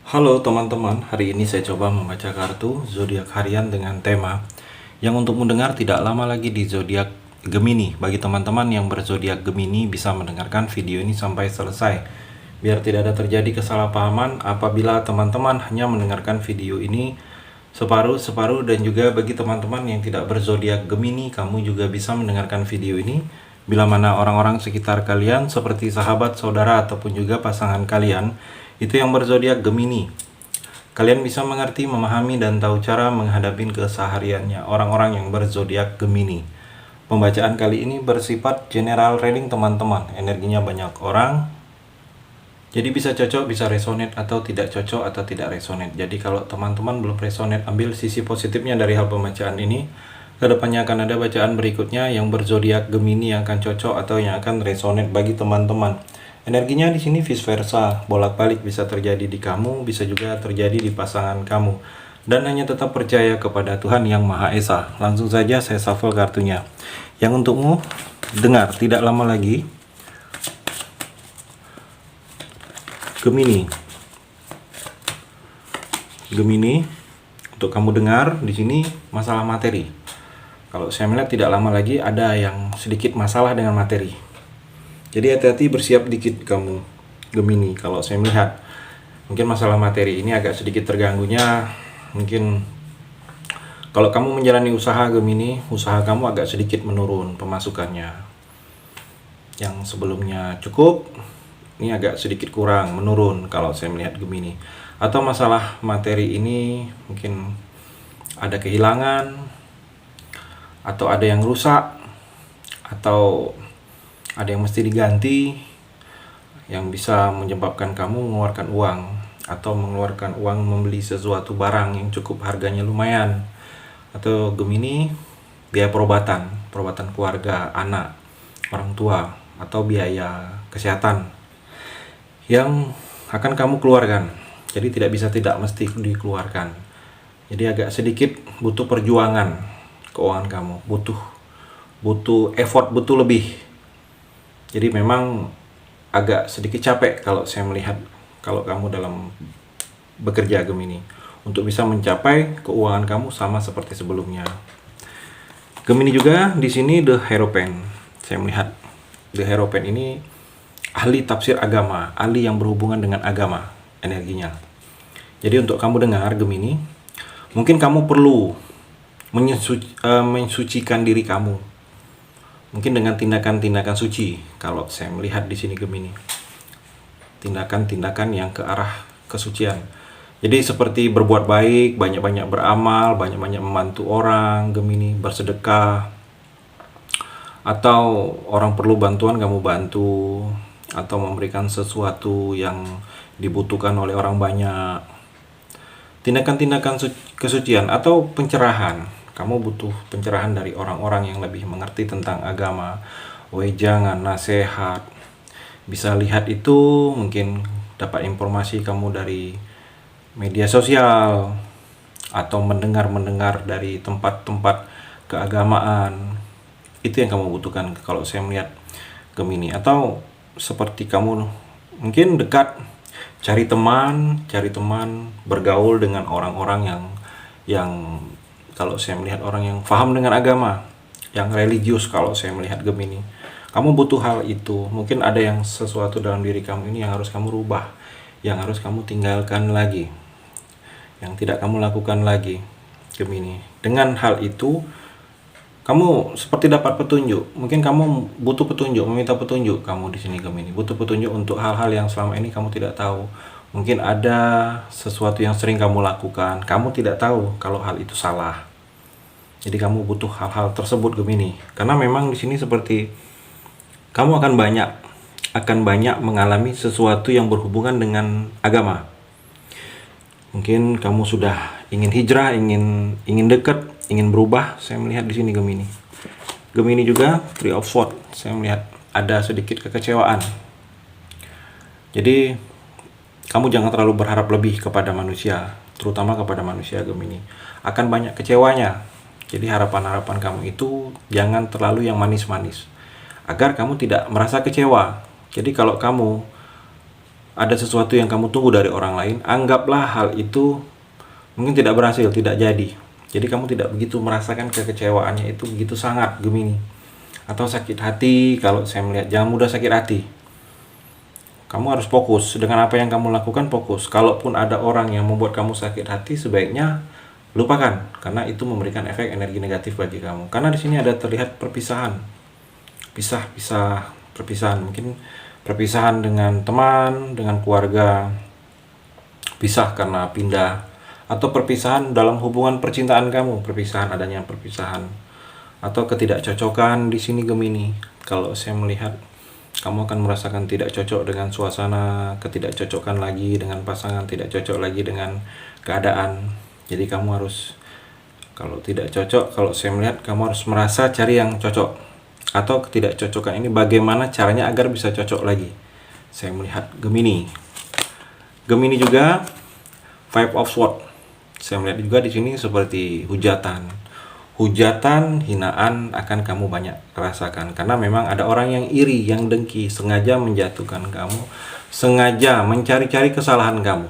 Halo teman-teman, hari ini saya coba membaca kartu zodiak harian dengan tema yang untuk mendengar tidak lama lagi di zodiak Gemini. Bagi teman-teman yang berzodiak Gemini bisa mendengarkan video ini sampai selesai. Biar tidak ada terjadi kesalahpahaman apabila teman-teman hanya mendengarkan video ini separuh-separuh, dan juga bagi teman-teman yang tidak berzodiak Gemini, kamu juga bisa mendengarkan video ini bila mana orang-orang sekitar kalian seperti sahabat, saudara, ataupun juga pasangan kalian itu yang berzodiak Gemini. Kalian bisa mengerti, memahami, dan tahu cara menghadapi kesehariannya orang-orang yang berzodiak Gemini. Pembacaan kali ini bersifat general reading teman-teman. Energinya banyak orang, jadi bisa cocok, bisa resonate, atau tidak cocok, atau tidak resonate. Jadi kalau teman-teman belum resonate, ambil sisi positifnya dari hal pembacaan ini. Kedepannya akan ada bacaan berikutnya yang berzodiak Gemini yang akan cocok atau yang akan resonate bagi teman-teman. Energinya di sini vice versa, bolak-balik, bisa terjadi di kamu, bisa juga terjadi di pasangan kamu. Dan hanya tetap percaya kepada Tuhan Yang Maha Esa. Langsung saja saya shuffle kartunya. Yang untukmu, dengar tidak lama lagi. Gemini. Gemini, untuk kamu dengar di sini masalah materi. Kalau saya melihat tidak lama lagi ada yang sedikit masalah dengan materi. Jadi hati-hati, bersiap dikit kamu Gemini. Kalau saya melihat mungkin masalah materi ini agak sedikit terganggunya. Mungkin kalau kamu menjalani usaha Gemini, usaha kamu agak sedikit menurun pemasukannya. Yang sebelumnya cukup, ini agak sedikit kurang, menurun kalau saya melihat Gemini. Atau masalah materi ini mungkin ada kehilangan, atau ada yang rusak, atau ada yang mesti diganti, yang bisa menyebabkan kamu mengeluarkan uang, atau mengeluarkan uang membeli sesuatu barang yang cukup harganya lumayan. Atau Gemini, biaya perobatan keluarga, anak, orang tua, atau biaya kesehatan yang akan kamu keluarkan. Jadi tidak bisa tidak mesti dikeluarkan. Jadi agak sedikit butuh perjuangan keuangan kamu, butuh effort, butuh lebih. Jadi memang agak sedikit capek kalau saya melihat kalau kamu dalam bekerja Gemini, untuk bisa mencapai keuangan kamu sama seperti sebelumnya. Gemini juga di sini The Hierophant. Saya melihat The Hierophant ini ahli tafsir agama, ahli yang berhubungan dengan agama energinya. Jadi untuk kamu dengar Gemini, mungkin kamu perlu mensucikan diri kamu, mungkin dengan tindakan-tindakan suci. Kalau saya melihat di sini Gemini, tindakan-tindakan yang ke arah kesucian. Jadi seperti berbuat baik, banyak-banyak beramal, banyak-banyak membantu orang Gemini, bersedekah, atau orang perlu bantuan kamu bantu, atau memberikan sesuatu yang dibutuhkan oleh orang banyak. Tindakan-tindakan kesucian atau pencerahan. Kamu butuh pencerahan dari orang-orang yang lebih mengerti tentang agama, wejangan, nasihat. Bisa lihat itu, mungkin dapat informasi kamu dari media sosial, atau mendengar dari tempat-tempat keagamaan. Itu yang kamu butuhkan kalau saya melihat Gemini. Atau seperti kamu mungkin dekat, cari teman, bergaul dengan orang-orang yang kalau saya melihat orang yang paham dengan agama, yang religius. Kalau saya melihat Gemini, kamu butuh hal itu. Mungkin ada yang sesuatu dalam diri kamu ini yang harus kamu rubah, yang harus kamu tinggalkan lagi, yang tidak kamu lakukan lagi Gemini. Dengan hal itu kamu seperti dapat petunjuk. Mungkin kamu butuh petunjuk, meminta petunjuk kamu di sini Gemini. Butuh petunjuk untuk hal-hal yang selama ini kamu tidak tahu. Mungkin ada sesuatu yang sering kamu lakukan, kamu tidak tahu kalau hal itu salah. Jadi kamu butuh hal-hal tersebut Gemini. Karena memang di sini seperti kamu akan banyak mengalami sesuatu yang berhubungan dengan agama. Mungkin kamu sudah ingin hijrah, ingin dekat, ingin berubah. Saya melihat di sini Gemini. Gemini juga Three of Swords. Saya melihat ada sedikit kekecewaan. Jadi kamu jangan terlalu berharap lebih kepada manusia, terutama kepada manusia Gemini. Akan banyak kecewanya. Jadi harapan-harapan kamu itu jangan terlalu yang manis-manis, agar kamu tidak merasa kecewa. Jadi kalau kamu ada sesuatu yang kamu tunggu dari orang lain, anggaplah hal itu mungkin tidak berhasil, tidak jadi. Jadi kamu tidak begitu merasakan kekecewaannya itu begitu sangat, Gemini. Atau sakit hati, kalau saya melihat jangan mudah sakit hati. Kamu harus fokus dengan apa yang kamu lakukan, fokus. Kalaupun ada orang yang membuat kamu sakit hati, sebaiknya lupakan, karena itu memberikan efek energi negatif bagi kamu. Karena di sini ada terlihat perpisahan, perpisahan, mungkin perpisahan dengan teman, dengan keluarga, pisah karena pindah, atau perpisahan dalam hubungan percintaan kamu, adanya perpisahan, atau ketidakcocokan di sini Gemini. Kalau saya melihat kamu akan merasakan tidak cocok dengan suasana, ketidakcocokan lagi dengan pasangan, tidak cocok lagi dengan keadaan. Jadi kamu harus, kalau tidak cocok, kalau saya melihat kamu harus merasa cari yang cocok. Atau ketidakcocokan ini bagaimana caranya agar bisa cocok lagi. Saya melihat Gemini. Gemini juga Five of Swords. Saya melihat juga di sini seperti hujatan. Hujatan, hinaan akan kamu banyak rasakan, karena memang ada orang yang iri, yang dengki, sengaja menjatuhkan kamu, sengaja mencari-cari kesalahan kamu.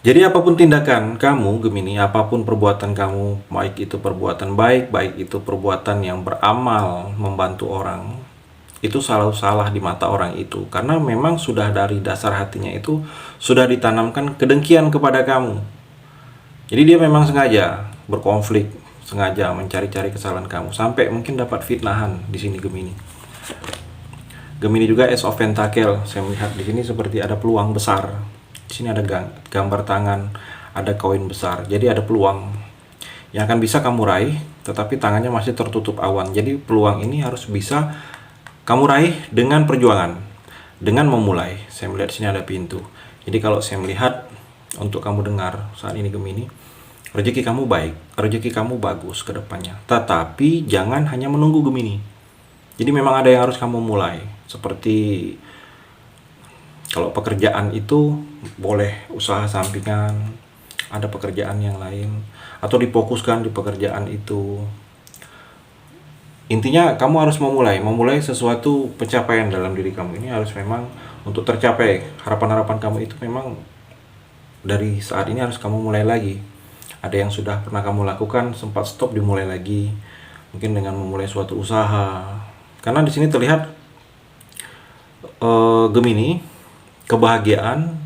Jadi apapun tindakan kamu Gemini, apapun perbuatan kamu, baik itu perbuatan baik, baik itu perbuatan yang beramal membantu orang, itu selalu salah di mata orang itu. Karena memang sudah dari dasar hatinya itu sudah ditanamkan kedengkian kepada kamu. Jadi dia memang sengaja berkonflik, sengaja mencari-cari kesalahan kamu, sampai mungkin dapat fitnahan di sini Gemini. Gemini juga Ace of Pentacle. Saya melihat di sini seperti ada peluang besar. Di sini ada gambar tangan, ada koin besar. Jadi ada peluang yang akan bisa kamu raih, tetapi tangannya masih tertutup awan. Jadi peluang ini harus bisa kamu raih dengan perjuangan, dengan memulai. Saya melihat di sini ada pintu. Jadi kalau saya melihat untuk kamu dengar saat ini Gemini, rezeki kamu baik, rezeki kamu bagus ke depannya. Tetapi jangan hanya menunggu Gemini. Jadi memang ada yang harus kamu mulai. Seperti kalau pekerjaan itu boleh usaha sampingan, ada pekerjaan yang lain, atau difokuskan di pekerjaan itu. Intinya kamu harus memulai sesuatu pencapaian dalam diri kamu. Ini harus memang untuk tercapai. Harapan-harapan kamu itu memang dari saat ini harus kamu mulai lagi. Ada yang sudah pernah kamu lakukan, sempat stop, dimulai lagi. Mungkin dengan memulai suatu usaha. Karena di sini terlihat Gemini, kebahagiaan,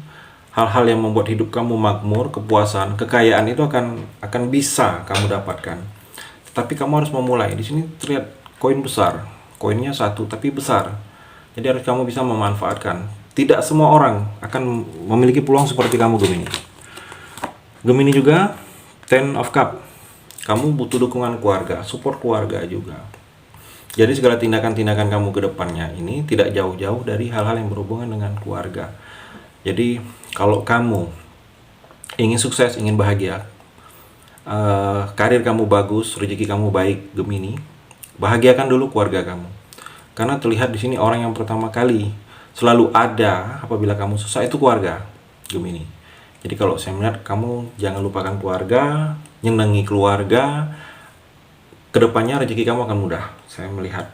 hal-hal yang membuat hidup kamu makmur, kepuasan, kekayaan itu akan bisa kamu dapatkan. Tapi kamu harus memulai. Di sini terlihat koin besar, koinnya satu tapi besar. Jadi harus kamu bisa memanfaatkan. Tidak semua orang akan memiliki peluang seperti kamu Gemini. Gemini juga Ten of Cup. Kamu butuh dukungan keluarga, support keluarga juga. Jadi segala tindakan-tindakan kamu ke depannya ini tidak jauh-jauh dari hal-hal yang berhubungan dengan keluarga. Jadi kalau kamu ingin sukses, ingin bahagia, karir kamu bagus, rezeki kamu baik Gemini, bahagiakan dulu keluarga kamu. Karena terlihat di sini orang yang pertama kali selalu ada apabila kamu susah itu keluarga Gemini. Jadi kalau saya melihat kamu jangan lupakan keluarga, nyenengi keluarga, kedepannya rezeki kamu akan mudah. Saya melihat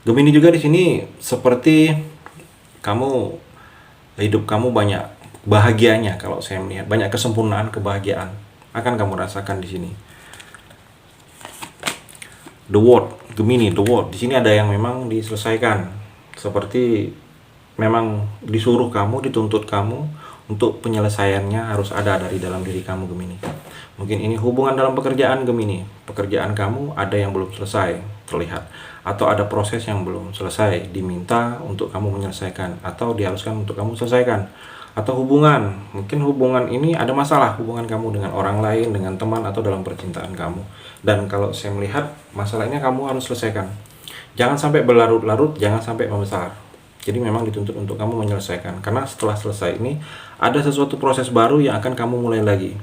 Gemini juga di sini seperti kamu, hidup kamu banyak bahagianya. Kalau saya melihat banyak kesempurnaan, kebahagiaan akan kamu rasakan di sini. The World, Gemini, The World. Di sini ada yang memang diselesaikan, seperti memang disuruh kamu, dituntut kamu untuk penyelesaiannya harus ada dari dalam diri kamu Gemini. Mungkin ini hubungan dalam pekerjaan Gemini. Pekerjaan kamu ada yang belum selesai terlihat, atau ada proses yang belum selesai, diminta untuk kamu menyelesaikan, atau diharuskan untuk kamu selesaikan. Atau hubungan, mungkin hubungan ini ada masalah, hubungan kamu dengan orang lain, dengan teman, atau dalam percintaan kamu. Dan kalau saya melihat masalahnya kamu harus selesaikan. Jangan sampai berlarut-larut, jangan sampai membesar. Jadi memang dituntut untuk kamu menyelesaikan, karena setelah selesai ini ada sesuatu proses baru yang akan kamu mulai lagi.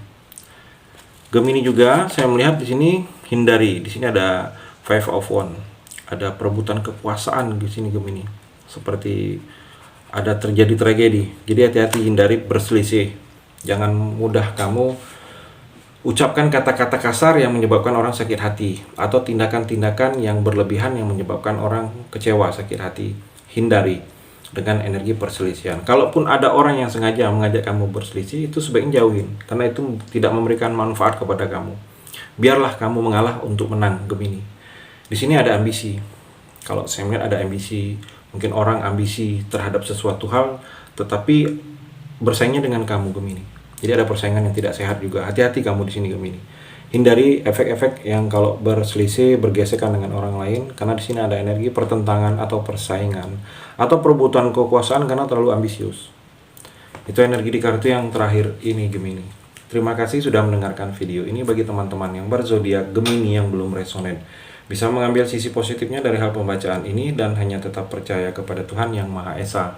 Gemini juga saya melihat di sini hindari. Di sini ada Five of Wands. Ada perebutan kekuasaan di sini Gemini. Seperti ada terjadi tragedi. Jadi hati-hati, hindari berselisih. Jangan mudah kamu ucapkan kata-kata kasar yang menyebabkan orang sakit hati, atau tindakan-tindakan yang berlebihan yang menyebabkan orang kecewa, sakit hati. Hindari. dengan energi perselisihan. Kalaupun ada orang yang sengaja mengajak kamu berselisih, itu sebaiknya jauhin, karena itu tidak memberikan manfaat kepada kamu. Biarlah kamu mengalah untuk menang, Gemini. Di sini ada ambisi. Kalau saya melihat ada ambisi, mungkin orang ambisi terhadap sesuatu hal, tetapi bersaingnya dengan kamu, Gemini. Jadi ada persaingan yang tidak sehat juga. Hati-hati kamu di sini, Gemini. Hindari efek-efek yang kalau berselisih, bergesekan dengan orang lain, karena di sini ada energi pertentangan atau persaingan atau perebutan kekuasaan karena terlalu ambisius. Itu energi di kartu yang terakhir ini, Gemini. Terima kasih sudah mendengarkan video ini. Bagi teman-teman yang berzodiak Gemini yang belum resonan, bisa mengambil sisi positifnya dari hal pembacaan ini dan hanya tetap percaya kepada Tuhan Yang Maha Esa.